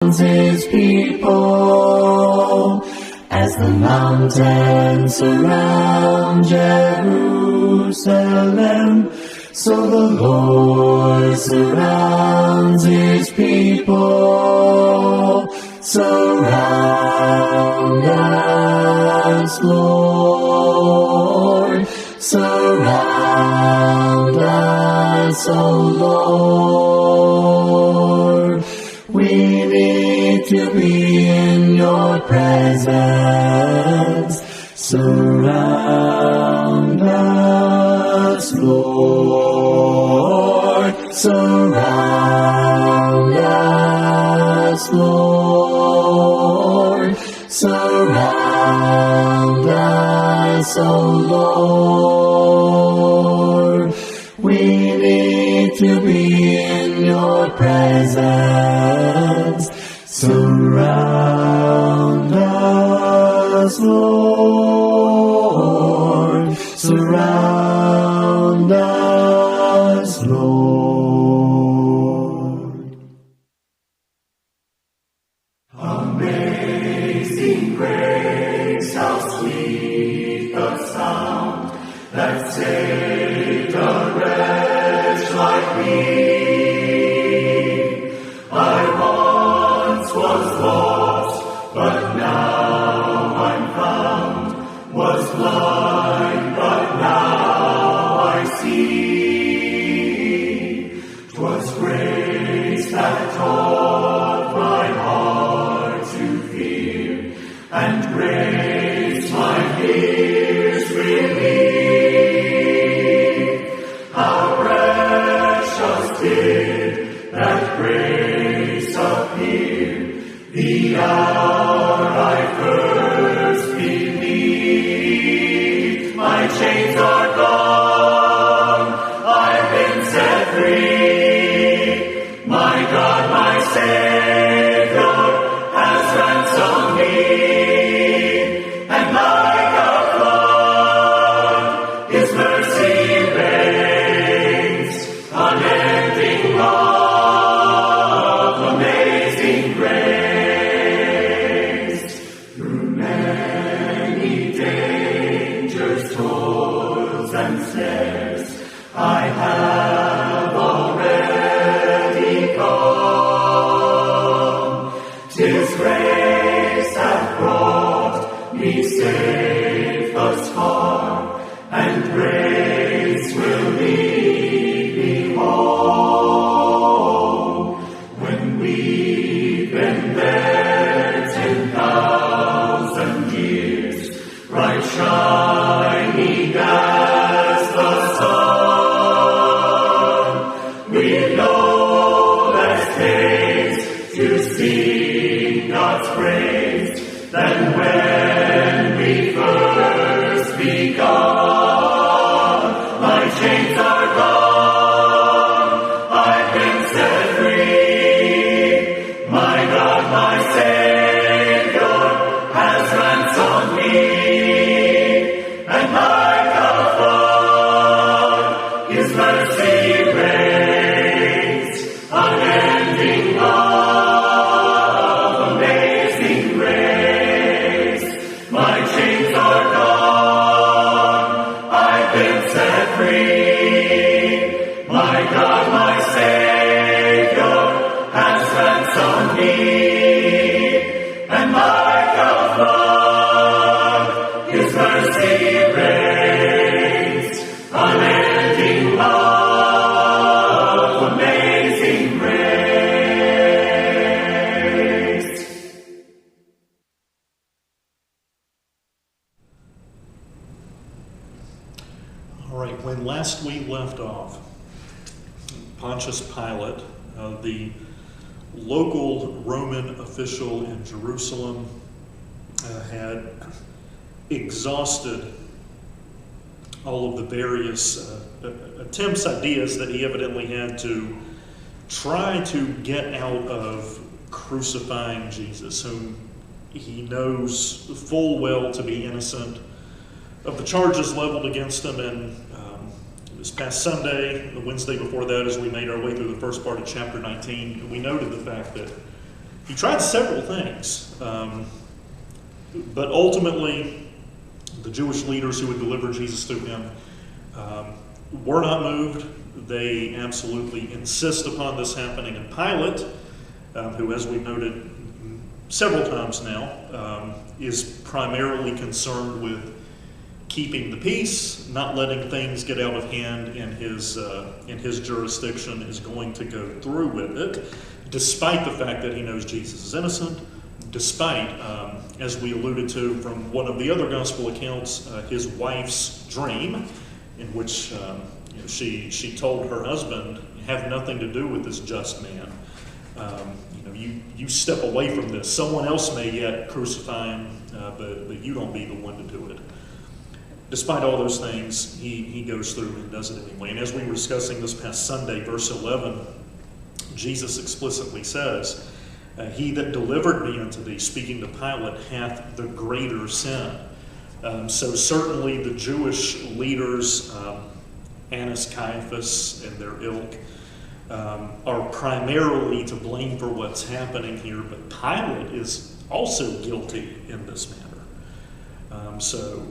His people, as the mountains surround Jerusalem, so the Lord surrounds his people. Surround us, Lord, surround us, O Lord. We need to be in your presence. Surround us, Lord. Surround us, Lord. Surround us, O Lord. We need to be in your presence. Surround us, Lord. Surround us, Lord. Amazing grace, how sweet the sound that saved a wretch like me. I once was lost, but now I'm found, was blind, but now I see. 'Twas grace that taught my heart to fear, and grace my fears relieved. How precious did that grace appear, the hour I first believed. My chains are gone, I've been set free. My God, my Savior, has ransomed me. And like a flood, his mercy reigns, unending love, amazing grace. Through many dangers, toils, and snares, I have already come. 'Tis grace hath brought me safe thus far, and grace will lead me home. When we've been there 10,000 years, bright shining as the sun, we've no less taste to sing God's praise than when we first begun. My chains are gone, I've been set free. My God, my Savior, has ransomed me. And like a flood, his mercy reigns, unending love, amazing grace. My chains are gone, I've been set free. My God, my Savior, has ransomed me. And like a flood, his mercy reigns, unending love, amazing grace. All right, when last we left off, Pontius Pilate, the local Roman official in Jerusalem, had exhausted all of the various attempts, ideas that he evidently had to try to get out of crucifying Jesus, whom he knows full well to be innocent of the charges leveled against him. And this past Sunday, the Wednesday before that, as we made our way through the first part of chapter 19, we noted the fact that He tried several things, but ultimately, the Jewish leaders who would deliver Jesus to him were not moved. They absolutely insist upon this happening. And Pilate, who, as we've noted several times now, is primarily concerned with keeping the peace, not letting things get out of hand in his jurisdiction, is going to go through with it, despite the fact that he knows Jesus is innocent, despite, as we alluded to from one of the other gospel accounts, his wife's dream, in which she told her husband, "Have nothing to do with this just man. You step away from this. Someone else may yet crucify him, but you don't be the one to do it." Despite all those things, he goes through and does it anyway. And as we were discussing this past Sunday, verse 11, Jesus explicitly says, "He that delivered me unto thee," speaking to Pilate, "hath the greater sin." So certainly the Jewish leaders, Annas, Caiaphas, and their ilk, are primarily to blame for what's happening here, but Pilate is also guilty in this matter. So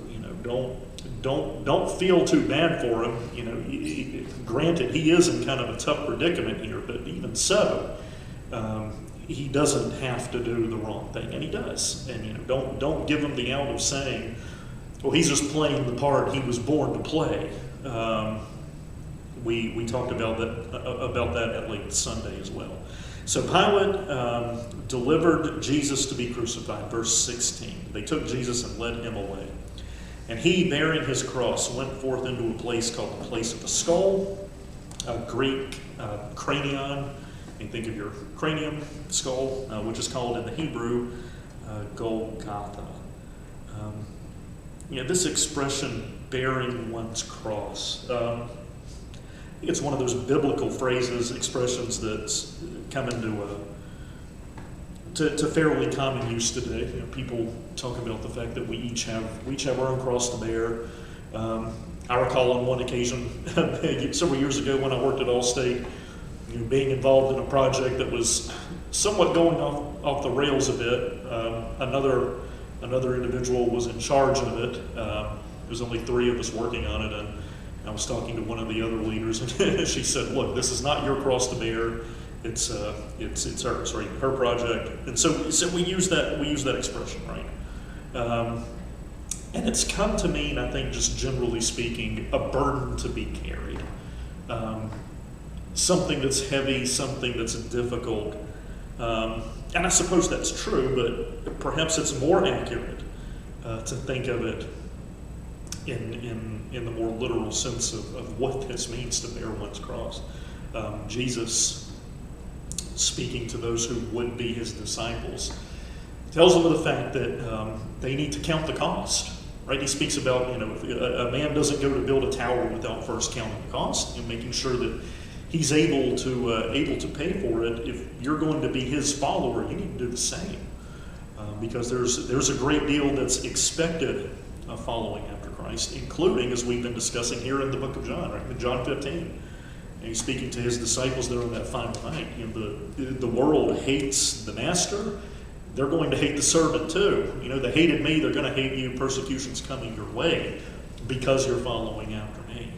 don't feel too bad for him. Granted, he is in kind of a tough predicament here, but even so, he doesn't have to do the wrong thing, and he does. And don't give him the out of saying, "Well, he's just playing the part he was born to play." We talked about that at late Sunday as well. So Pilate delivered Jesus to be crucified, verse 16. They took Jesus and led him away. And he, bearing his cross, went forth into a place called the place of the skull, a Greek cranion. You think of your cranium, skull, which is called in the Hebrew Golgotha. This expression, bearing one's cross, I think it's one of those biblical phrases, expressions that's come into to fairly common use today. People talk about the fact that we each have our own cross to bear. I recall on one occasion several years ago when I worked at Allstate, being involved in a project that was somewhat going off the rails a bit. Another individual was in charge of it. There was only 3 of us working on it, and I was talking to one of the other leaders, and she said, "Look, this is not your cross to bear. It's her project." And so we use that expression, right? And it's come to mean, I think, just generally speaking, a burden to be carried, something that's heavy, something that's difficult. And I suppose that's true, but perhaps it's more accurate to think of it in the more literal sense of what this means to bear one's cross. Jesus, speaking to those who would be his disciples, tells them of the fact that they need to count the cost. Right? He speaks about, if a man doesn't go to build a tower without first counting the cost and making sure that he's able to pay for it. If you're going to be his follower, you need to do the same, because there's a great deal that's expected of following after Christ, including, as we've been discussing here in the book of John, right? In John 15. And he's speaking to his disciples there on that final night. The world hates the master. They're going to hate the servant too. They hated me, they're going to hate you. Persecution's coming your way because you're following after me.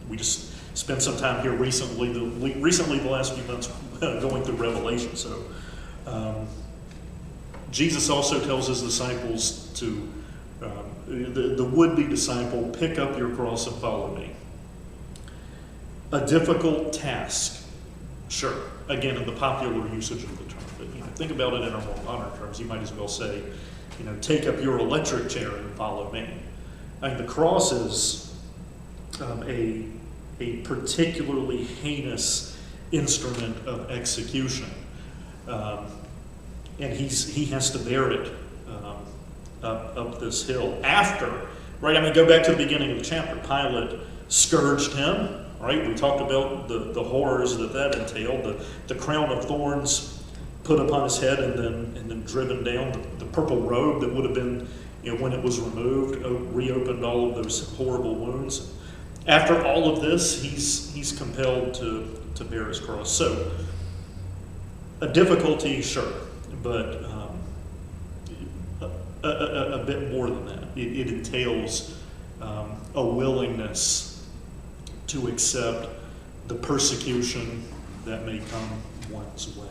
We just spent some time here recently the last few months going through Revelation. So Jesus also tells his disciples to, the would-be disciple, pick up your cross and follow me. A difficult task, sure. Again, in the popular usage of the term. But think about it in our more modern terms. You might as well say, take up your electric chair and follow me. I mean, the cross is a particularly heinous instrument of execution, and he has to bear it up this hill. After, right? I mean, go back to the beginning of the chapter. Pilate scourged him. Right? We talked about the horrors that entailed. The crown of thorns put upon his head and then driven down. The purple robe that would have been, when it was removed, reopened all of those horrible wounds. After all of this, he's compelled to bear his cross. So, a difficulty, sure. but a bit more than that. It entails a willingness to accept the persecution that may come one's way.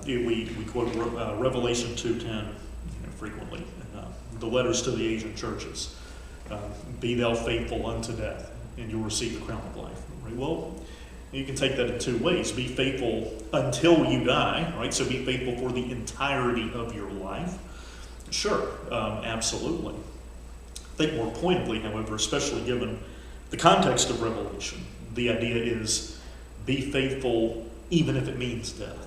We quote Revelation 2:10 frequently, the letters to the Asian churches. Be thou faithful unto death, and you'll receive the crown of life. Right? Well, you can take that in two ways. Be faithful until you die, right? So be faithful for the entirety of your life. Sure, absolutely. I think more pointedly, however, especially given the context of Revelation, the idea is be faithful even if it means death.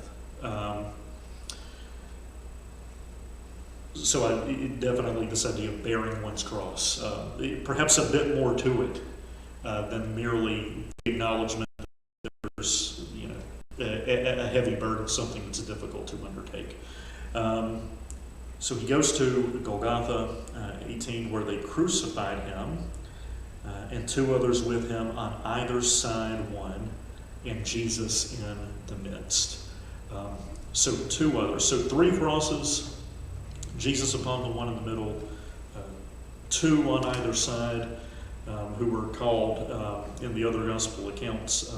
Definitely this idea of bearing one's cross, perhaps a bit more to it than merely acknowledgement that there's a heavy burden, something that's difficult to undertake. So he goes to Golgotha 18, where they crucified him, and two others with him on either side one, and Jesus in the midst. So two others. So three crosses, Jesus upon the one in the middle, two on either side, who were called in the other gospel accounts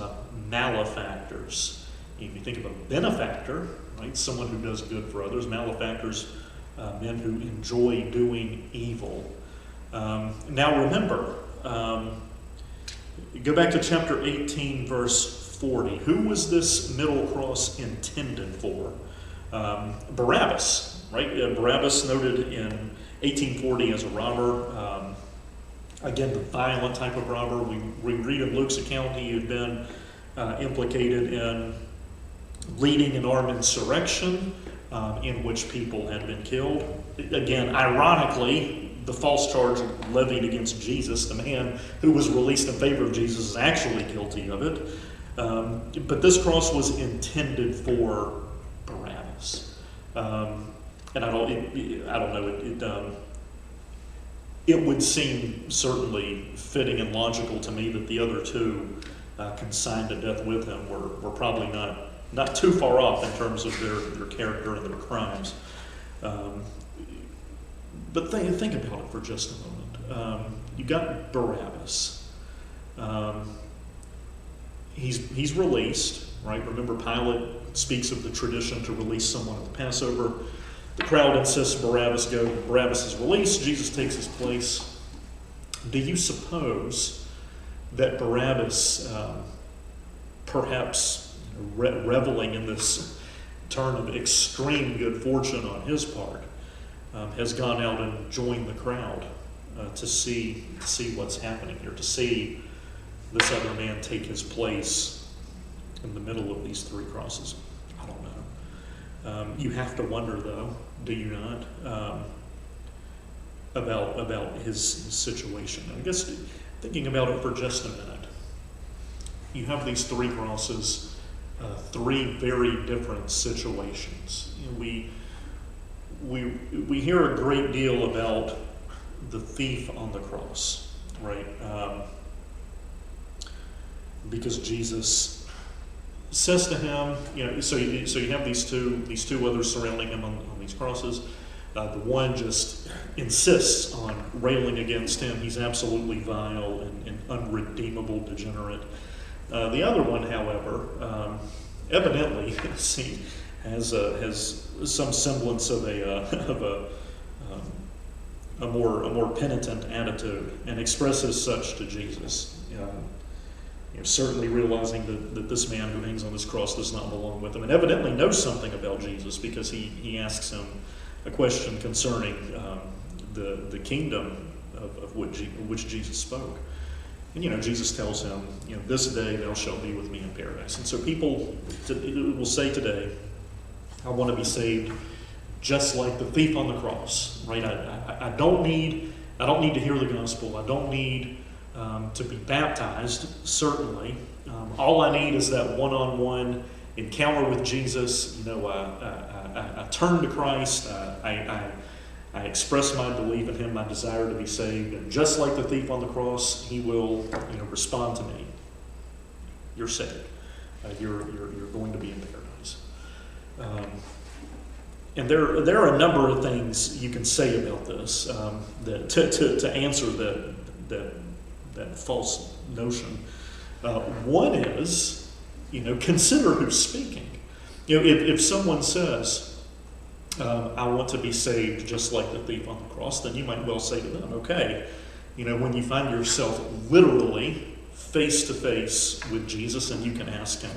malefactors. If you think of a benefactor, right, someone who does good for others, malefactors, men who enjoy doing evil. Now remember, go back to chapter 18, verse 40. Who was this middle cross intended for? Barabbas, right? Barabbas, noted in 1840 as a robber. Again, the violent type of robber. We read in Luke's account he had been implicated in leading an armed insurrection in which people had been killed. Again, ironically, the false charge levied against Jesus, the man who was released in favor of Jesus, is actually guilty of it. But this cross was intended for Barabbas, and I don't know. It would seem certainly fitting and logical to me that the other two consigned to death with him were probably not too far off in terms of their character and their crimes. But think about it for just a moment. You got Barabbas. He's released, right? Remember, Pilate speaks of the tradition to release someone at the Passover. The crowd insists Barabbas go. Barabbas is released. Jesus takes his place. Do you suppose that Barabbas, perhaps reveling in this turn of extreme good fortune on his part, has gone out and joined the crowd to see what's happening here, to see this other man take his place in the middle of these three crosses? I don't know. You have to wonder, though, do you not, about his situation? I guess thinking about it for just a minute, you have these three crosses, three very different situations. We hear a great deal about the thief on the cross, right? Because Jesus says to him, so you have these two others surrounding him on these crosses. The one just insists on railing against him. He's absolutely vile and unredeemable degenerate. The other one, however, evidently has some semblance of a more penitent attitude and expresses such to Jesus. Certainly realizing that this man who hangs on this cross does not belong with him, and evidently knows something about Jesus, because he asks him a question concerning the kingdom of which Jesus spoke. And Jesus tells him, this day thou shalt be with me in paradise. And so people will say today, I want to be saved just like the thief on the cross, right? I don't need to hear the gospel. I don't need to be baptized, certainly. All I need is that one-on-one encounter with Jesus. I turn to Christ. I express my belief in him, my desire to be saved, and just like the thief on the cross, he will, respond to me. You're saved. You're going to be in paradise. And there are a number of things you can say about this to answer that false notion. One is, consider who's speaking. If someone says, I want to be saved just like the thief on the cross, then you might well say to them, okay, when you find yourself literally face to face with Jesus and you can ask him,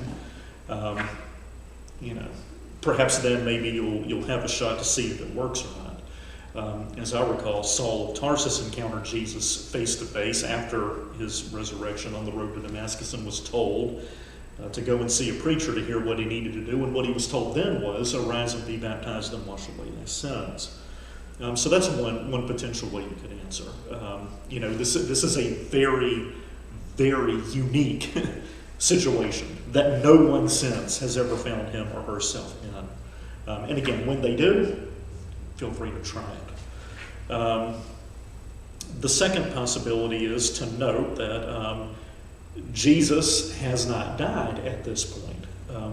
perhaps then maybe you'll have a shot to see if it works or not. As I recall, Saul of Tarsus encountered Jesus face to face after his resurrection on the road to Damascus and was told to go and see a preacher to hear what he needed to do. And what he was told then was, arise and be baptized and wash away thy sins. So that's one potential way you could answer. This is a very, very unique situation that no one since has ever found him or herself in. And again, when they do, feel free to try it. The second possibility is to note that Jesus has not died at this point.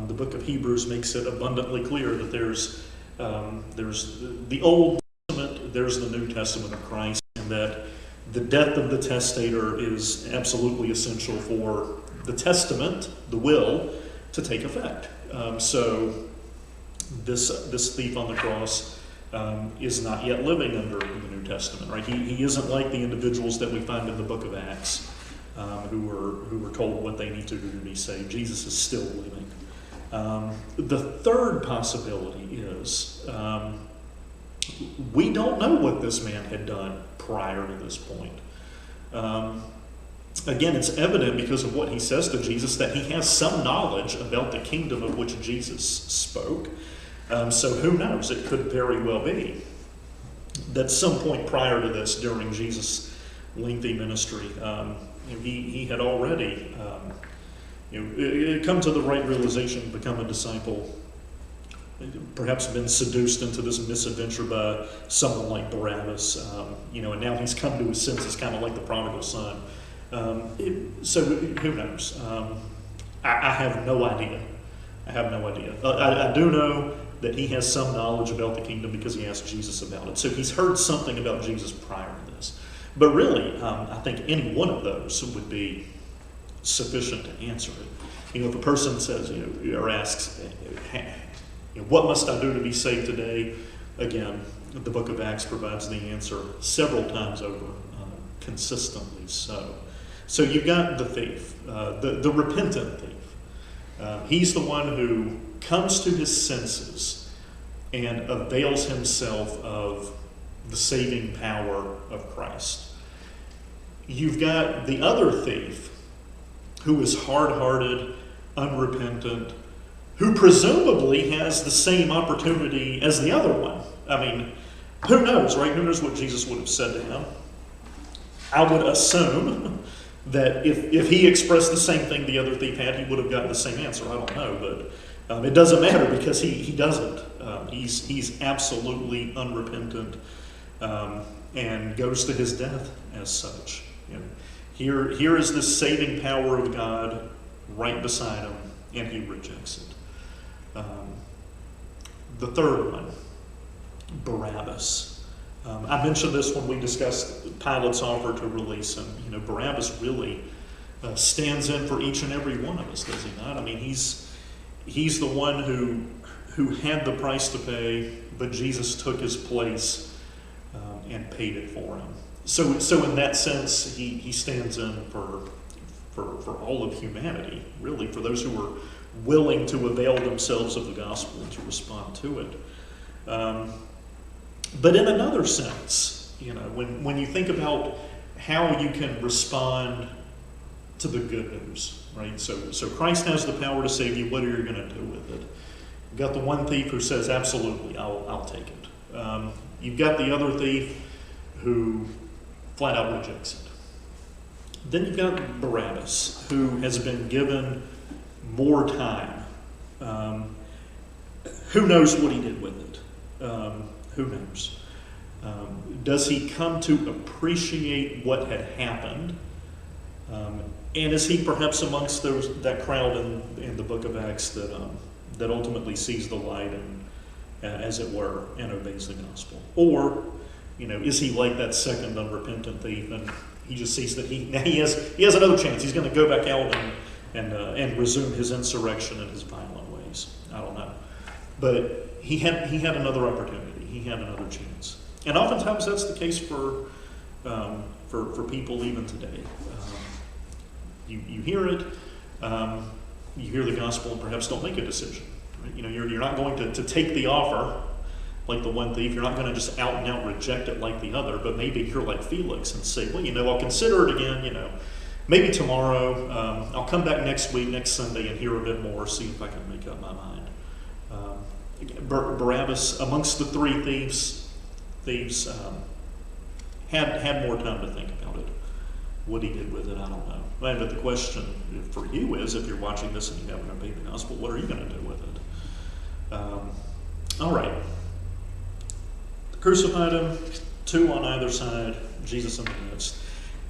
The book of Hebrews makes it abundantly clear that there's the Old Testament, there's the New Testament of Christ, and that the death of the testator is absolutely essential for the testament, the will, to take effect. So this thief on the cross is not yet living under the New Testament, right? He isn't like the individuals that we find in the book of Acts who were told what they need to do to be saved. Jesus is still living. The third possibility is we don't know what this man had done prior to this point. Again, it's evident because of what he says to Jesus that he has some knowledge about the kingdom of which Jesus spoke. So who knows? It could very well be that some point prior to this, during Jesus' lengthy ministry, he had already come to the right realization, become a disciple, perhaps been seduced into this misadventure by someone like Barabbas, and now he's come to his senses, kind of like the prodigal son. So who knows? I have no idea. I do know that he has some knowledge about the kingdom because he asked Jesus about it. So he's heard something about Jesus prior to this. But really, I think any one of those would be sufficient to answer it. If a person says, or asks, what must I do to be saved today? Again, the book of Acts provides the answer several times over, consistently so. So you've got the thief, the repentant thief. He's the one who comes to his senses and avails himself of the saving power of Christ. You've got the other thief who is hard-hearted, unrepentant, who presumably has the same opportunity as the other one. I mean, who knows, right? Who knows what Jesus would have said to him? I would assume that if he expressed the same thing the other thief had, he would have gotten the same answer. I don't know, but it doesn't matter because he doesn't. He's absolutely unrepentant and goes to his death as such. Here is this saving power of God right beside him, and he rejects it. The third one, Barabbas. I mentioned this when we discussed Pilate's offer to release him. Barabbas really stands in for each and every one of us, does he not? I mean, he's the one who had the price to pay, but Jesus took his place and paid it for him. So in that sense, he stands in for all of humanity, really, for those who are willing to avail themselves of the gospel and to respond to it. But in another sense, when you think about how you can respond to the good news, right? So Christ has the power to save you. What are you going to do with it? You've got the one thief who says, absolutely, I'll take it. You've got the other thief who flat out rejects it. Then you've got Barabbas, who has been given more time. Who knows what he did with it? Who knows? Does he come to appreciate what had happened? And is he perhaps amongst that crowd in the book of Acts that ultimately sees the light as it were, and obeys the gospel? Or, is he like that second unrepentant thief, and he just sees that he has another chance. He's going to go back out and resume his insurrection and his violent ways. I don't know, but he had another opportunity. He had another chance, and oftentimes that's the case for people even today. You hear it, you hear the gospel, and perhaps don't make a decision. Right? You're not going to take the offer like the one thief. You're not going to just out and out reject it like the other, but maybe you're like Felix and say, well, I'll consider it again, maybe tomorrow. I'll come back next week, next Sunday, and hear a bit more, see if I can make up my mind. Barabbas, amongst the three thieves had more time to think about it. What he did with it, I don't know. But the question for you is, if you're watching this and you haven't obeyed the gospel, what are you going to do with it? All right. Crucified him, two on either side, Jesus in the midst.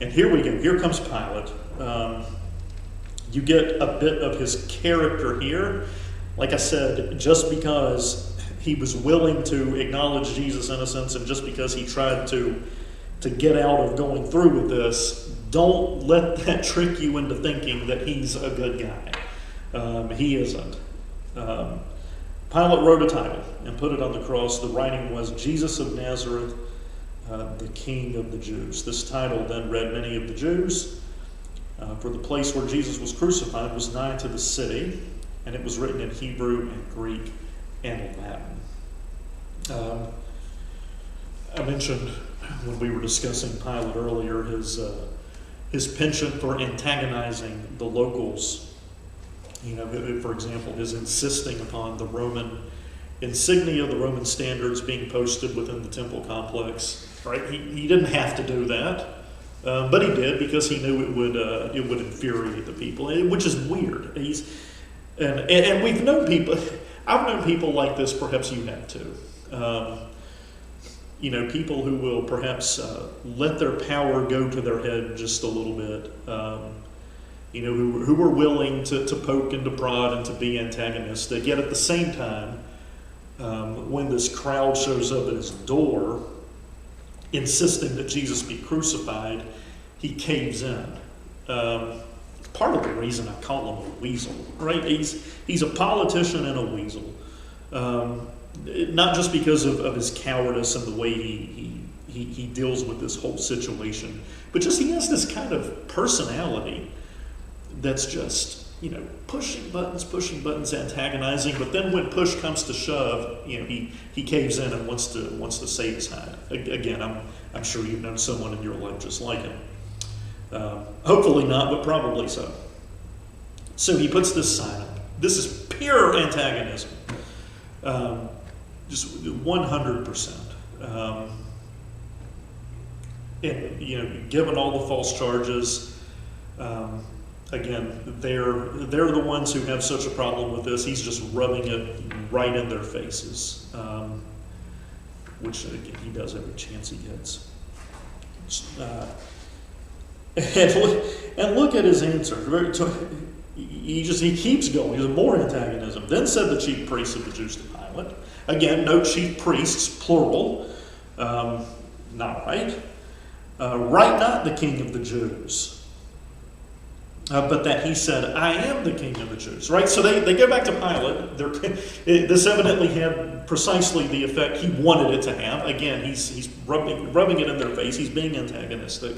And here we go. Here comes Pilate. You get a bit of his character here. Like I said, just because he was willing to acknowledge Jesus' innocence, and just because he tried to get out of going through with this, don't let that trick you into thinking that he's a good guy. He isn't. Pilate wrote a title and put it on the cross. The writing was Jesus of Nazareth, the King of the Jews. This title then read many of the Jews, for the place where Jesus was crucified was nigh to the city, and it was written in Hebrew and Greek and Latin. I mentioned when we were discussing Pilate earlier his penchant for antagonizing the locals. For example, his insisting upon the Roman insignia, the Roman standards being posted within the temple complex. Right? He didn't have to do that, but he did because he knew it would infuriate the people, which is weird. And we've known people. I've known people like this. Perhaps you have too. People who will perhaps let their power go to their head just a little bit. Who are willing to poke and to prod and to be antagonistic. Yet at the same time, when this crowd shows up at his door, insisting that Jesus be crucified, he caves in. Part of the reason I call him a weasel, right? He's a politician and a weasel. Not just because of his cowardice and the way he deals with this whole situation, but just he has this kind of personality that's just, pushing buttons, antagonizing. But then when push comes to shove, he caves in and wants to save his hide. Again, I'm sure you've known someone in your life just like him. Hopefully not, but probably so. So he puts this sign up. This is pure antagonism. Just 100%. And given all the false charges, again, they're the ones who have such a problem with this. He's just rubbing it right in their faces, which again he does every chance he gets. And look at his answer. He keeps going. There's more antagonism. Then said the chief priests of the Jews to Pilate. Again, no chief priests, plural. Not right. Right not the king of the Jews. But that he said, I am the king of the Jews. Right? So they go back to Pilate. This evidently had precisely the effect he wanted it to have. Again, he's rubbing it in their face. He's being antagonistic.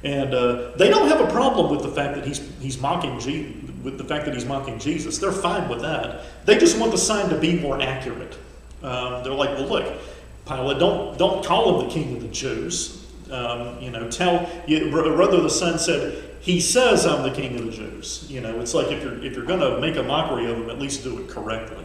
And they don't have a problem with the fact that he's mocking Jesus. They're fine with that. They just want the sign to be more accurate. They're like, well, look, Pilate, don't call him the king of the Jews. Rather the sign said, he says I'm the king of the Jews. It's like if you're going to make a mockery of him, at least do it correctly.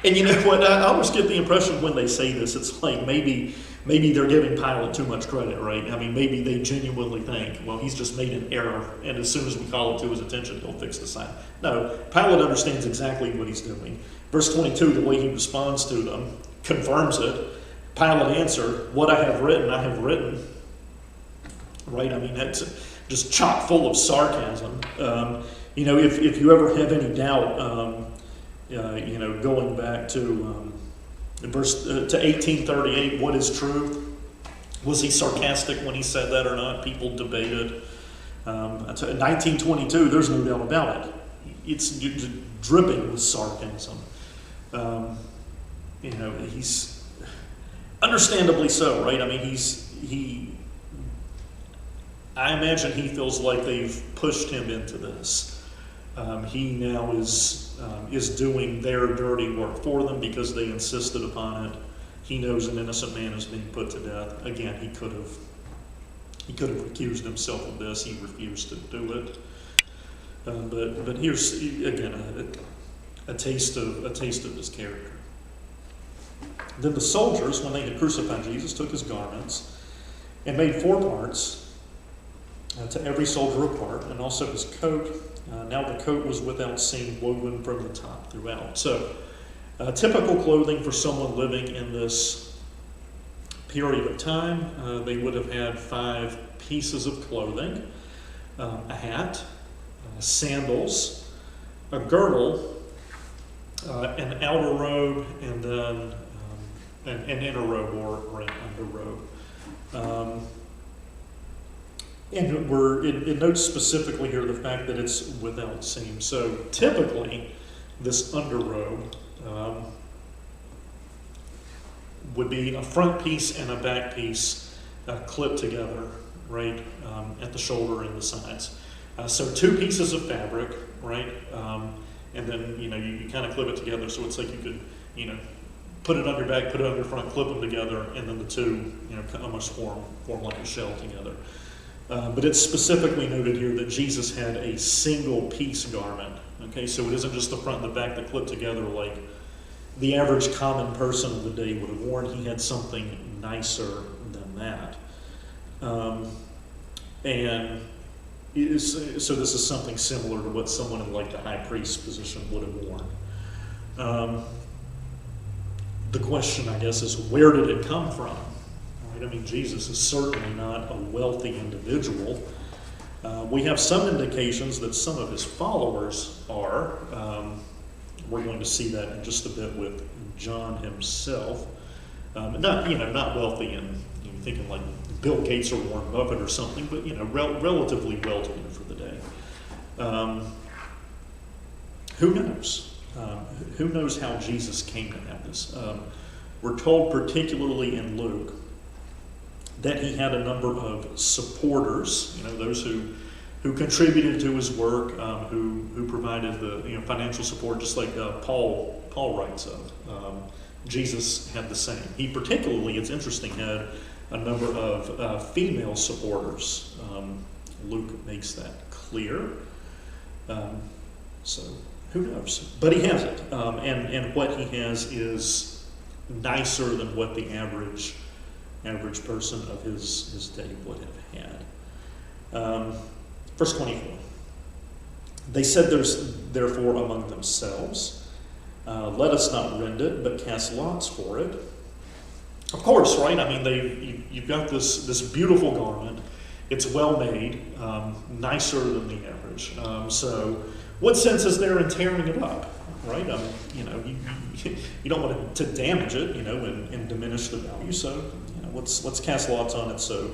And you know what? I always get the impression when they say this, it's like maybe they're giving Pilate too much credit, right? I mean, maybe they genuinely think, well, he's just made an error, and as soon as we call it to his attention, he'll fix the sign. No, Pilate understands exactly what he's doing. Verse 22, the way he responds to them, confirms it. Pilate answered, what I have written. Right? I mean, that's just chock full of sarcasm. If you ever have any doubt, going back to to 1838, what is truth? Was he sarcastic when he said that or not? People debated. 1922, there's no doubt about it. It's dripping with sarcasm. He's understandably so, right? I mean, I imagine he feels like they've pushed him into this. He now is doing their dirty work for them because they insisted upon it. He knows an innocent man is being put to death. Again, he could have recused himself of this. He refused to do it. But here's again a taste of his character. Then the soldiers, when they had crucified Jesus, took his garments and made 4 parts, to every soldier a part, and also his coat. Now the coat was without seam, woven from the top throughout. So, typical clothing for someone living in this period of time. They would have had 5 pieces of clothing: a hat, sandals, a girdle, an outer robe, and then an inner robe or an underrobe. And it notes specifically here the fact that it's without seam. So typically, this underrobe would be a front piece and a back piece clipped together, right, at the shoulder and the sides. So 2 pieces of fabric, right, and then you kind of clip it together, so it's like you could put it on your back, put it on your front, clip them together, and then the 2 almost form like a shell together. But it's specifically noted here that Jesus had a single piece garment. Okay, so it isn't just the front and the back that clip together like the average common person of the day would have worn. He had something nicer than that. So this is something similar to what someone in like the high priest position would have worn. The question, I guess, is where did it come from? Right? I mean, Jesus is certainly not a wealthy individual. We have some indications that some of his followers are. We're going to see that in just a bit with John himself. Not wealthy in thinking like Bill Gates or Warren Buffett or something, but relatively well-to-do for the day. Who knows? Who knows how Jesus came to have this? We're told, particularly in Luke, that he had a number of supporters, those who contributed to his work, who provided the financial support, just like Paul writes of. Jesus had the same. He particularly, it's interesting, had a number of female supporters. Luke makes that clear. So who knows? But he has it, and what he has is nicer than what the average person of his day would have had. Verse 24. They said therefore among themselves, let us not rend it, but cast lots for it. Of course, right? I mean, you've got this beautiful garment. It's well made, nicer than the average. So, what sense is there in tearing it up, right? You don't want to damage it, and diminish the value. So, let's cast lots on it. So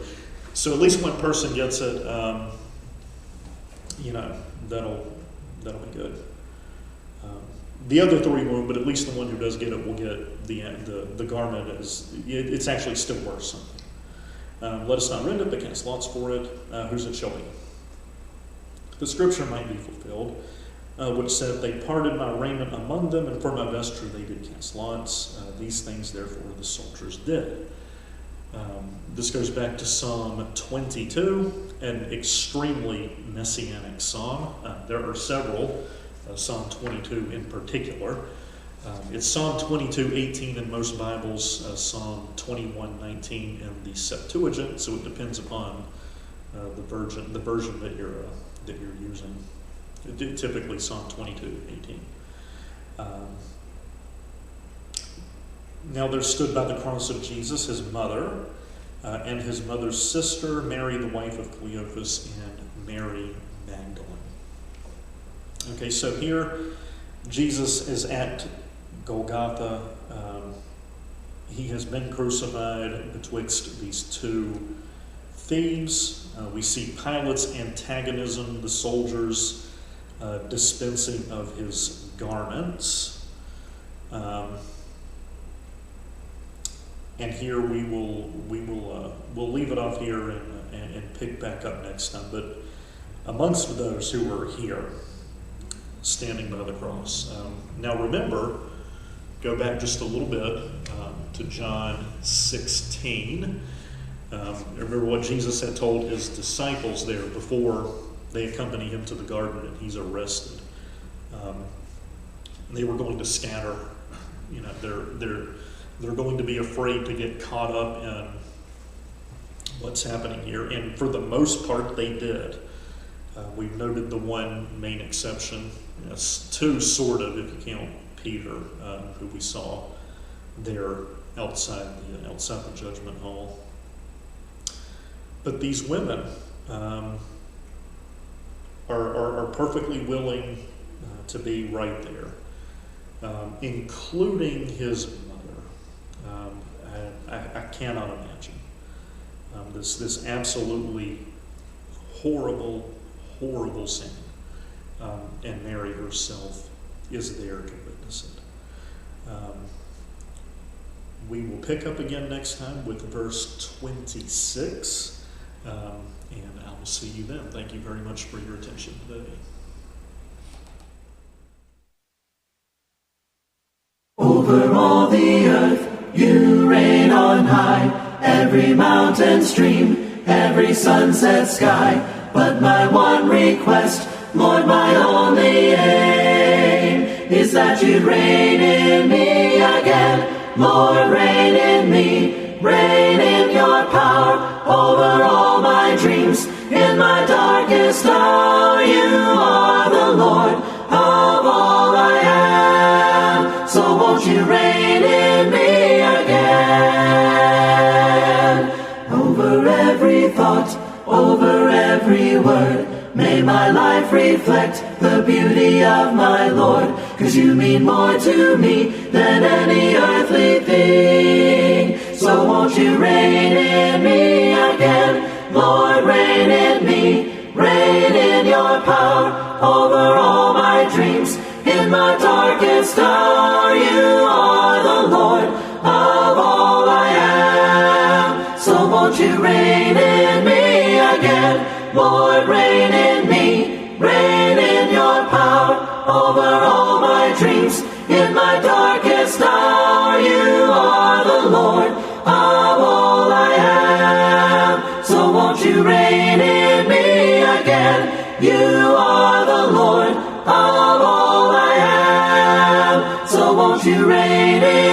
at least one person gets it, that'll be good. The other 3 won't, but at least the one who does get it will get the garment. It's actually still worth something. Let us not rend it, but cast lots for it. Whose it shall be. The scripture might be fulfilled, which said, they parted my raiment among them, and for my vesture they did cast lots. These things therefore the soldiers did. This goes back to Psalm 22, an extremely messianic psalm. There are several. Psalm 22 in particular. It's Psalm 22:18 in most Bibles, Psalm 21:19 in the Septuagint, so it depends upon the version that you're using. Typically Psalm 22:18. Now there stood by the cross of Jesus his mother and his mother's sister, Mary the wife of Cleophas, and Mary Magdalene. Okay, so here Jesus is at Golgotha. He has been crucified betwixt these two thieves. We see Pilate's antagonism, the soldiers dispensing of his garments. And here we'll leave it off here and pick back up next time. But amongst those who were here, standing by the cross. Now remember, go back just a little bit to John 16. Remember what Jesus had told his disciples there before they accompany him to the garden and he's arrested. They were going to scatter. You know, they're going to be afraid to get caught up in what's happening here, and for the most part, they did. We've noted the one main exception. Yes, two, sort of, if you count Peter, who we saw there outside the judgment hall. But these women are perfectly willing to be right there, including his mother. I cannot imagine this absolutely horrible sin. And Mary herself is there to witness it. We will pick up again next time with verse 26, and I will see you then. Thank you very much for your attention today. Over all the earth you reign on high, every mountain stream, every sunset sky. But my one request, Lord, my only aim, is that you'd reign in me again. Lord, reign in me, reign in your power, over all my dreams, in my darkest hour. You are the Lord of all I am, so won't you reign in me again. Over every thought, over every word, may my life reflect the beauty of my Lord, 'cause you mean more to me than any earthly thing. So won't you reign in me again, Lord, reign in me, reign in your power, over all my dreams, in my darkest hour. You are the Lord of all I am, so won't you reign in me again, Lord, reign in me, reign in your power, over all my dreams, in my darkest hour. You are the Lord of all I am, so won't you reign in me again. You are the Lord of all I am, so won't you reign in